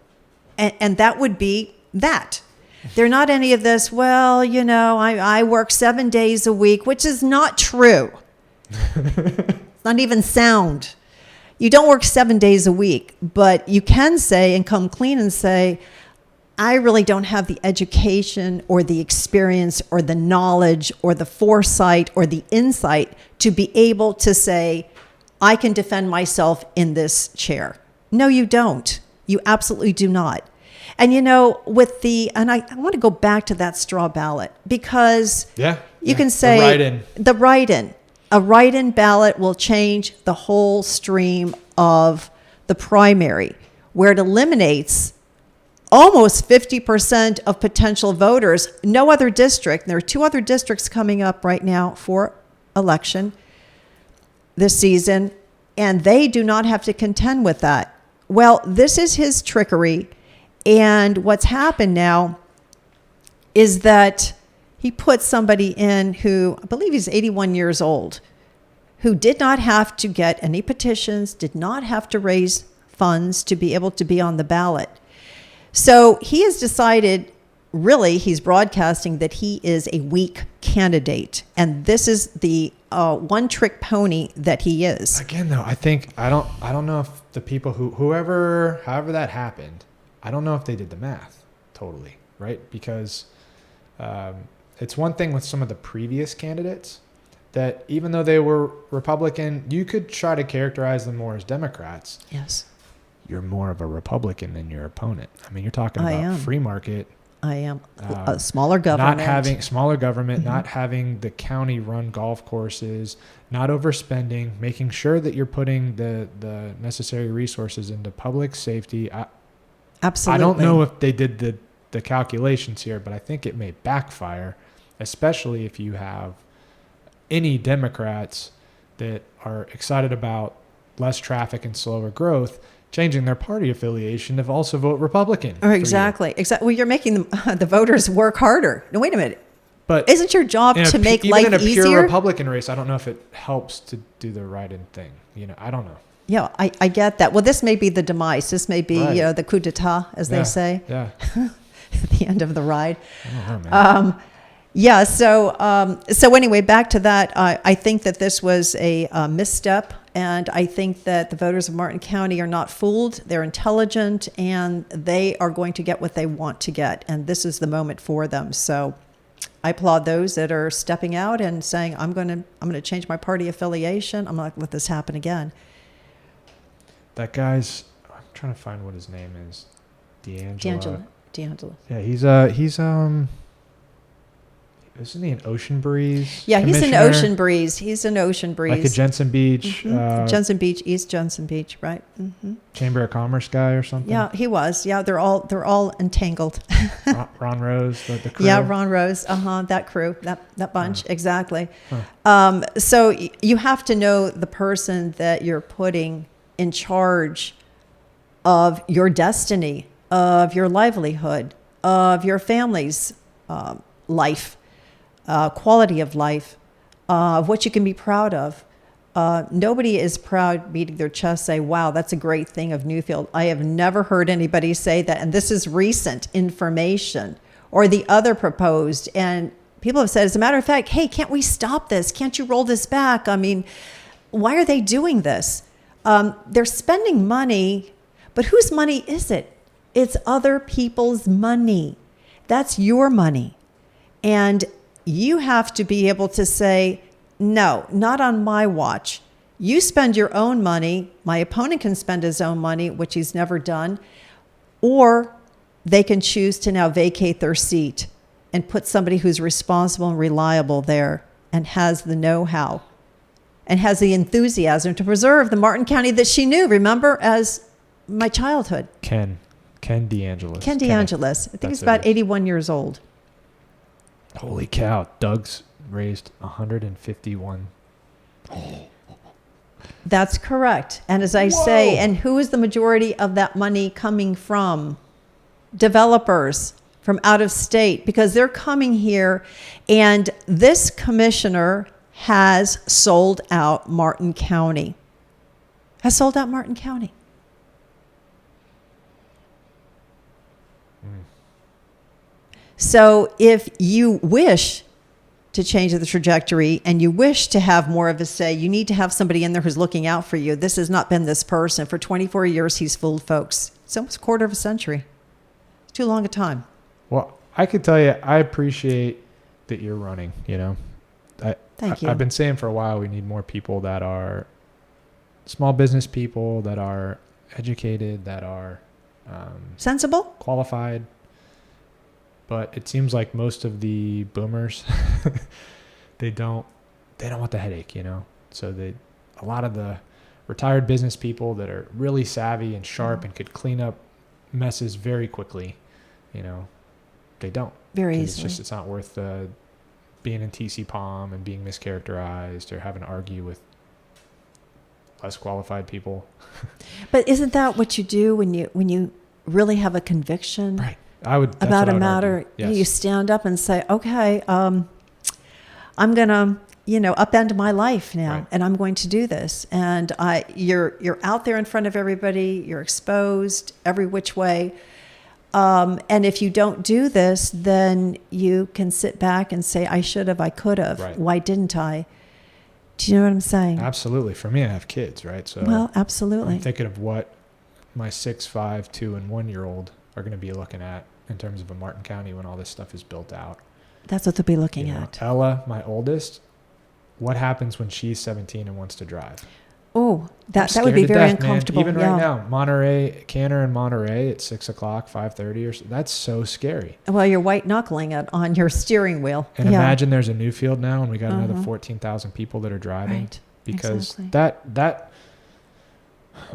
And that would be that. They're not any of this, well, I work 7 days a week, which is not true. It's not even sound. You don't work 7 days a week, but you can say and come clean and say, I really don't have the education or the experience or the knowledge or the foresight or the insight to be able to say, I can defend myself in this chair. No, you don't. You absolutely do not. And and I want to go back to that straw ballot because you can say the write-in. A write-in ballot will change the whole stream of the primary, where it eliminates almost 50% of potential voters. No other district. There are 2 other districts coming up right now for election this season, and they do not have to contend with that. Well, this is his trickery, and what's happened now is that he put somebody in who, I believe he's 81 years old, who did not have to get any petitions, did not have to raise funds to be able to be on the ballot. So he has decided, really, he's broadcasting that he is a weak candidate. And this is the one-trick pony that he is. Again, though, I don't know if the people however that happened, I don't know if they did the math totally, right? Because it's one thing with some of the previous candidates that even though they were Republican, you could try to characterize them more as Democrats. Yes. You're more of a Republican than your opponent. I mean, you're talking about free market. I am. A smaller government. Not having smaller government, not having the county run golf courses, not overspending, making sure that you're putting the necessary resources into public safety. Absolutely. I don't know if they did the calculations here, but I think it may backfire, especially if you have any Democrats that are excited about less traffic and slower growth changing their party affiliation to also vote Republican. Exactly. Well, you're making the voters work harder. No, wait a minute. But isn't your job to make life easier? Even in a pure Republican race, I don't know if it helps to do the write-in thing. I don't know. Yeah, I get that. Well, this may be the demise. This may be the coup d'etat, as they say. Yeah. At the end of the ride. I don't know, man. Yeah. So anyway, back to that. I think that this was a misstep, and I think that the voters of Martin County are not fooled. They're intelligent, and they are going to get what they want to get, and this is the moment for them. So I applaud those that are stepping out and saying, "I'm going to change my party affiliation. I'm not going to let this happen again." That guy's. I'm trying to find what his name is. D'Angelo. D'Angelo. Yeah, he's isn't he an Ocean Breeze? Yeah, he's an commissioner? Ocean Breeze. He's an Ocean Breeze. Like a Jensen Beach, Jensen Beach, East Jensen Beach, right? Chamber of Commerce guy or something. Yeah, he was. Yeah, they're all entangled. Ron Rose, the crew. Yeah, Ron Rose. That crew, that bunch, exactly. Huh. So you have to know the person that you're putting in charge of your destiny, of your livelihood, of your family's life, quality of life, what you can be proud of. Nobody is proud beating their chest, say, wow, that's a great thing of Newfield. I have never heard anybody say that. And this is recent information, or the other proposed. And people have said, as a matter of fact, hey, can't we stop this? Can't you roll this back? I mean, why are they doing this? They're spending money, but whose money is it? It's other people's money. That's your money. And you have to be able to say, no, not on my watch. You spend your own money. My opponent can spend his own money, which he's never done. Or they can choose to now vacate their seat and put somebody who's responsible and reliable there and has the know-how and has the enthusiasm to preserve the Martin County that she knew, remember, as my childhood. Ken DeAngelis. Ken DeAngelis. I think he's about 81 years old. Holy cow. Doug's raised 151. That's correct. And as I say, and who is the majority of that money coming from? Developers from out of state, because they're coming here, and this commissioner has sold out Martin County. So if you wish to change the trajectory and you wish to have more of a say, you need to have somebody in there who's looking out for you. This has not been this person. For 24 years, he's fooled folks. It's almost a quarter of a century. It's too long a time. Well, I could tell you, I appreciate that you're running, you know. Thank you. I've been saying for a while we need more people that are small business people, that are educated, that are sensible, qualified. But it seems like most of the boomers, they don't want the headache, you know. So a lot of the retired business people that are really savvy and sharp and could clean up messes very quickly, you know, they don't. Very easily. It's not worth being in TC Palm and being mischaracterized or having to argue with less qualified people. But isn't that what you do when you really have a conviction? Right. About a matter? Yes. You stand up and say, okay, I'm going to, upend my life now, right. And I'm going to do this. And you're out there in front of everybody. You're exposed every which way. And if you don't do this, then you can sit back and say, I should have, I could have. Right. Why didn't I? Do you know what I'm saying? Absolutely. For me, I have kids, right? So well, absolutely. I'm thinking of what my 6, 5, 2, and 1-year-old are going to be looking at in terms of a Martin County when all this stuff is built out. That's what they'll be looking at. Ella, my oldest, what happens when she's 17 and wants to drive? Oh, that would be very uncomfortable. Man. Even right now, Canner and Monterey at 6 o'clock, 5:30 or so. That's so scary. Well, you're white knuckling it on your steering wheel. And imagine there's a Newfield now, and we got another 14,000 people that are driving. Right. Because exactly. that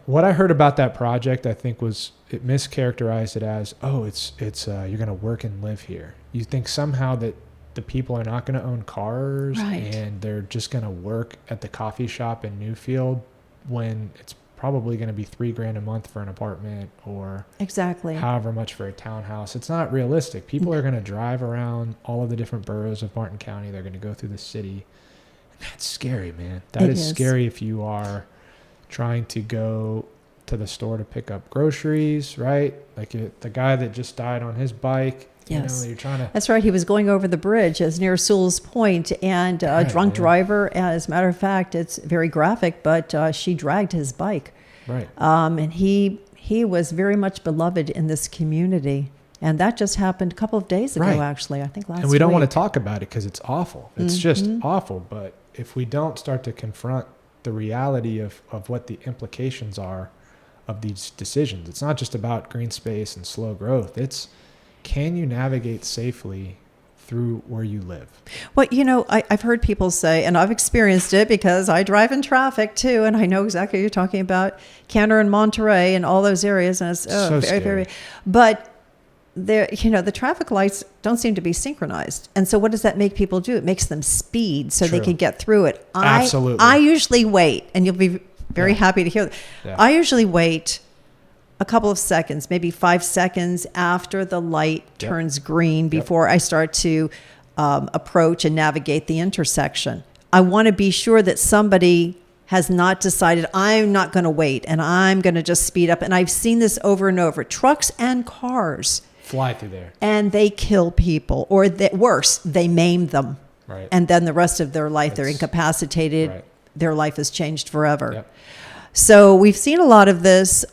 what I heard about that project, I think it mischaracterized it as, it's you're going to work and live here. You think somehow that the people are not going to own cars, right. And they're just going to work at the coffee shop in Newfield when it's probably going to be $3,000 a month for an apartment or exactly however much for a townhouse. It's not realistic. People are going to drive around all of the different boroughs of Martin County. They're going to go through the city. And that's scary, man. That is scary if you are trying to go to the store to pick up groceries, right? Like the guy that just died on his bike. Yes. You're trying to. That's right. He was going over the bridge as near Sewell's Point, and a drunk driver, as a matter of fact, it's very graphic, but she dragged his bike. Right. And he was very much beloved in this community. And that just happened a couple of days ago, actually, I think last week. And we don't want to talk about it because it's awful. It's just awful. But if we don't start to confront the reality of what the implications are of these decisions, it's not just about green space and slow growth. It's, can you navigate safely through where you live. Well, I've heard people say, and I've experienced it because I drive in traffic too, and I know exactly what you're talking about, Cantor and Monterey and all those areas, and it's So very, scary. but the traffic lights don't seem to be synchronized. And so what does that make people do? It makes them speed so they True. can get through it. Absolutely. I usually wait, and you'll be very Yeah. happy to hear that. Yeah. I usually wait a couple of seconds, maybe 5 seconds after the light Yep. turns green before I start to approach and navigate the intersection. I want to be sure that somebody has not decided, I'm not going to wait and I'm going to just speed up. And I've seen this over and over. Trucks and cars. Fly through there. And they kill people, or worse, they maim them. Right. And then the rest of their life, they're That's- incapacitated. right. Their life has changed forever. Yep. So we've seen a lot of this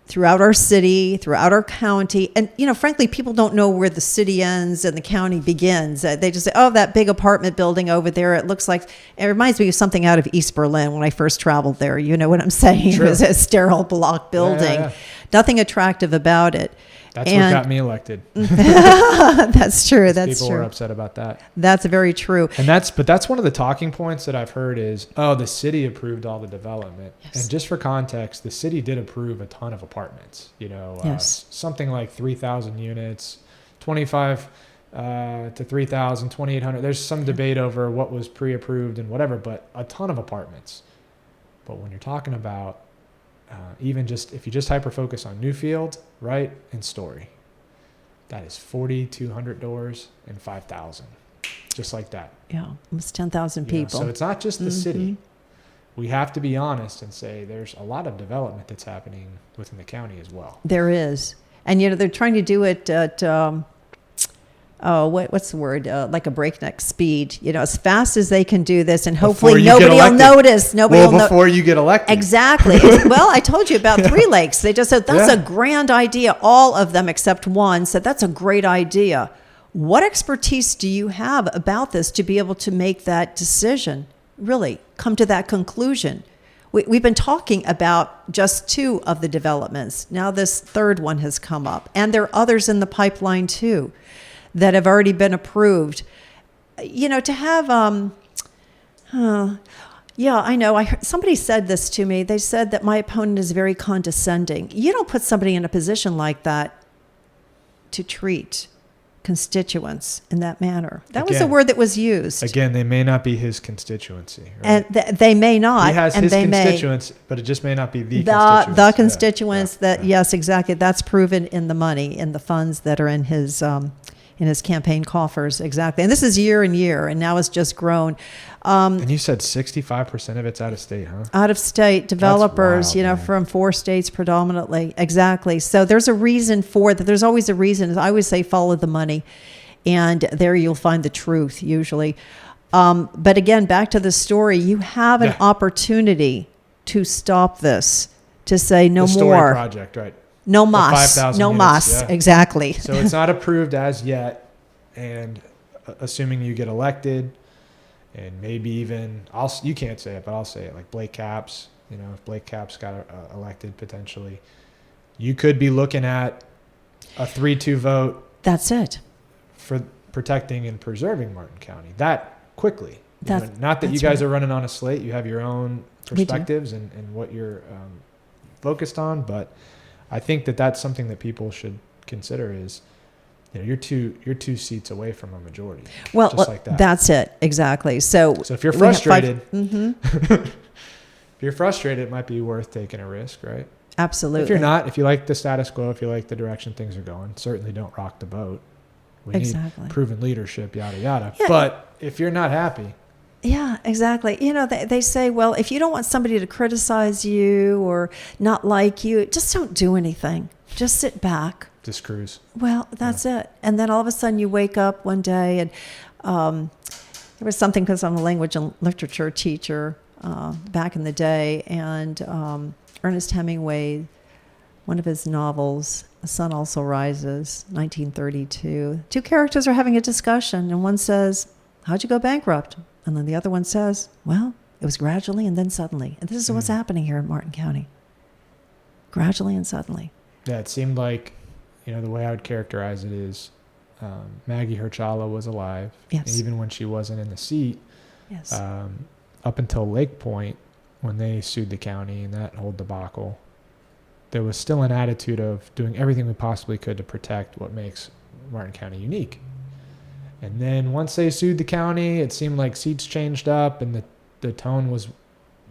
throughout our city, throughout our county. And, frankly, people don't know where the city ends and the county begins. They just say, oh, that big apartment building over there, it looks like, it reminds me of something out of East Berlin when I first traveled there. You know what I'm saying? True. It was a sterile block building. Yeah. Nothing attractive about it. That's what got me elected. That's true. That's People were true. upset about that. That's very true. And that's one of the talking points that I've heard is, oh, the city approved all the development. Yes. And just for context, the city did approve a ton of apartments, Yes. something like 3,000 units, 25 to 3,000, 2,800. There's some debate over what was pre-approved and whatever, but a ton of apartments. But when you're talking about even just, if you just hyper-focus on Newfield, right, and Story, that is 4,200 doors and 5,000, just like that. Yeah, almost 10,000 You know, people. so it's not just the city. We have to be honest and say there's a lot of development that's happening within the county as well. There is. And, they're trying to do it at, what's the word? Like a breakneck speed, as fast as they can do this. And hopefully Before you get nobody will elected. notice. Nobody will notice. Before you get elected. Exactly. Well, I told you about Three Lakes. They just said, that's a grand idea. All of them except one said, that's a great idea. What expertise do you have about this to be able to make that decision? Really come to that conclusion? We've been talking about just 2 of the developments. Now this third one has come up. And there are others in the pipeline too that have already been approved. To have, yeah, I know. Somebody said this to me. They said that my opponent is very condescending. You don't put somebody in a position like that to treat constituents in that manner. That was the Again. word that was used. Again, they may not be his constituency. Right? And they may not. He has and his they constituents, but it just may not be the the constituents. constituents Yeah. that, yes, exactly. That's proven in the money, in the funds that are in his campaign coffers. Exactly. And this is year and year, and now it's just grown. And you said 65% of it's out of state, huh? Out of state developers, wild, man. from 4 states predominantly. Exactly. So there's a reason for that. There's always a reason. I always say follow the money, and there you'll find the truth usually. But again, back to the story, you have an opportunity to stop this, to say no the Story more. project, right? No The mas. 5,000 No units, mas. yeah. Exactly. So it's not approved as yet, and assuming you get elected, and maybe even you can't say it, but I'll say it. Like Blake Capps, if Blake Capps got elected potentially, you could be looking at a 3-2 vote That's it. for protecting and preserving Martin County that quickly. Not that you that's guys right. are running on a slate. You have your own We do. perspectives and what you're focused on, but I think that's something that people should consider is, you're 2 seats away from a majority. Well, just like that. that's it. Exactly. So So if you're we have frustrated, if if you're frustrated, it might be worth taking a risk, right? absolutely. If you're not, if you like the status quo, if you like the direction things are going, certainly don't rock the boat. We Exactly. need proven leadership, yada, yada. Yeah. But if you're not happy, Yeah, exactly. They say, well, if you don't want somebody to criticize you or not like you, just don't do anything. Just sit back. just cruise. Well, that's it. And then all of a sudden you wake up one day and there was something, because I'm a language and literature teacher back in the day, and Ernest Hemingway, one of his novels, The Sun Also Rises, 1932, 2 characters are having a discussion, and one says, how'd you go bankrupt? And then the other one says, well, it was gradually and then suddenly. And this is what's happening here in Martin County. Gradually and suddenly. Yeah, it seemed like, the way I would characterize it is Maggie Herchala was alive. Yes. And even when she wasn't in the seat, Yes. up until Lake Point, when they sued the county and that whole debacle, there was still an attitude of doing everything we possibly could to protect what makes Martin County unique. And then once they sued the county, it seemed like seats changed up and the tone was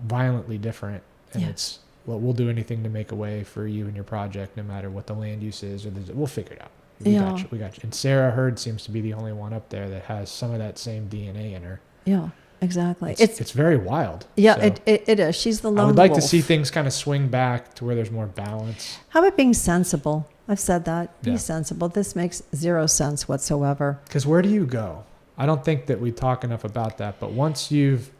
violently different. And Yeah. it's, well, we'll do anything to make a way for you and your project, no matter what the land use is, or we'll figure it out. We got you. We got you. And Sarah Hurd seems to be the only one up there that has some of that same DNA in her. Yeah, exactly. It's very wild. Yeah, So it is. She's the lone I would like to wolf. see things kind of swing back to where there's more balance. How about being sensible? I've said that. Be Yeah. sensible. This makes zero sense whatsoever. Because where do you go? I don't think that we talk enough about that. But once you've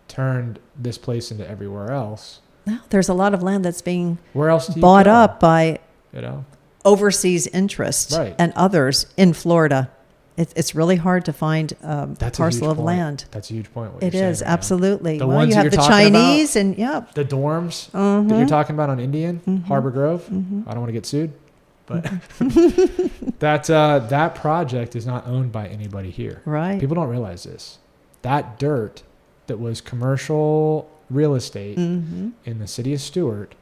turned this place into everywhere else, Now, there's a lot of land that's being where else do you bought go? up by You know, overseas interest Right. and others in Florida. It's really hard to find a that's a parcel huge of point. land. That's a huge point. What It you're is, saying right now. absolutely. The Well, ones you that have the you're talking Chinese and, yeah. The dorms that you're talking about on Indian, Mhm. Harbor Grove. Mhm. I don't want to get sued, but Mm-hmm. that project is not owned by anybody here. Right. People don't realize this. That dirt that was commercial real estate Mm-hmm. in the city of Stewart,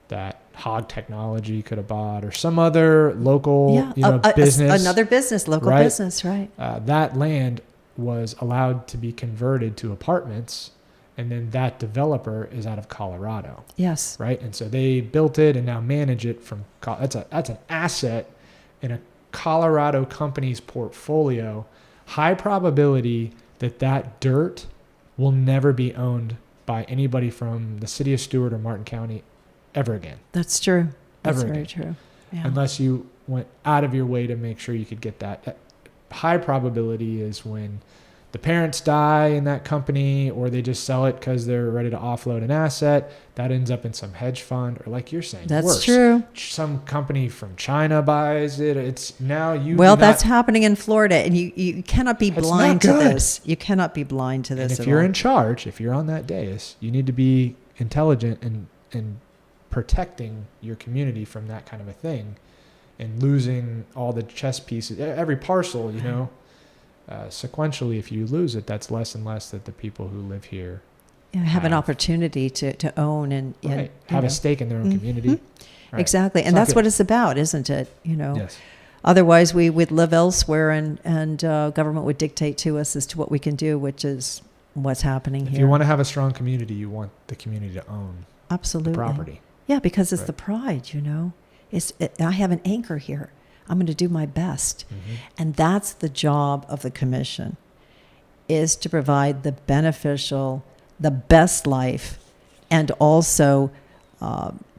that Hog Technology could have bought, or some other local, business. Another business, local right? business, right. That land was allowed to be converted to apartments, and then that developer is out of Colorado, Yes. right? And so they built it and now manage it from. That's an asset in a Colorado company's portfolio. High probability that dirt will never be owned by anybody from the city of Stewart or Martin County ever again, That's true. That's Ever very again. true. Yeah. unless you went out of your way to make sure you could get that. High probability is when the parents die in that company, or they just sell it because they're ready to offload an asset. That ends up in some hedge fund, or like you're saying, That's worse, true. some company from China buys it. It's now you. Well, do not- that's happening in Florida, and you cannot be It's blind not to good. this. You cannot be blind to and this if at you're all. in charge, if you're on that dais, you need to be intelligent and protecting your community from that kind of a thing, and losing all the chess pieces, every parcel, you know. Sequentially, if you lose it, that's less and less that the people who live here Have an have- opportunity to own and right, you have know. a stake in their own Mhm. community. Right. Exactly, It's and not that's good. what it's about, isn't it? You know. Yes. Otherwise, we would live elsewhere, and government would dictate to us as to what we can do, which is what's happening If here. you want to have a strong community, you want the community to own Absolutely. the property. Yeah, because it's Right. the pride, you know. I have an anchor here. I'm going to do my best. Mhm. And that's the job of the commission, is to provide the beneficial, the best life, and also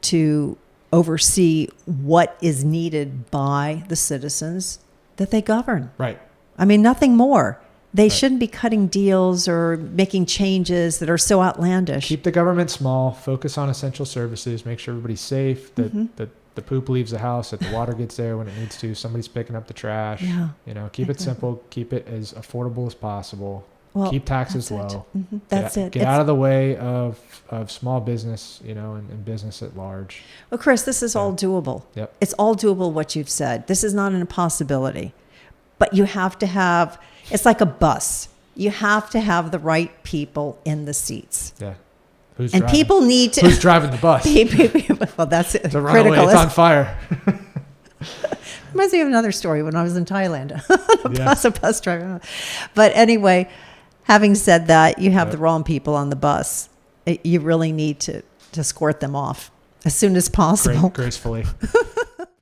to oversee what is needed by the citizens that they govern. Right. I mean, nothing more. They Right. shouldn't be cutting deals or making changes that are so outlandish. Keep the government small. Focus on essential services. Make sure everybody's safe. That Mhm. the poop leaves the house. That the water gets there when it needs to. Somebody's picking up the trash. Yeah. You know, keep it Exactly. simple. Keep it as affordable as possible. Well, Keep taxes that's it. low. Mhm. That's it. Get It's- out of the way of small business, you know, and business at large. Well, Chris, this is all Yeah. doable. Yep. It's all doable what you've said. This is not an impossibility. But you have to have, it's like a bus. You have to have the right people in the seats. Yeah. Who's And driving? people need to. Who's driving the bus? Well, that's It's a runaway. critical. It's on fire. Reminds me of another story when I was in Thailand. Yeah. A bus driver. But anyway, having said that, you have Yep. the wrong people on the bus. You really need to escort them off as soon as possible. Gracefully.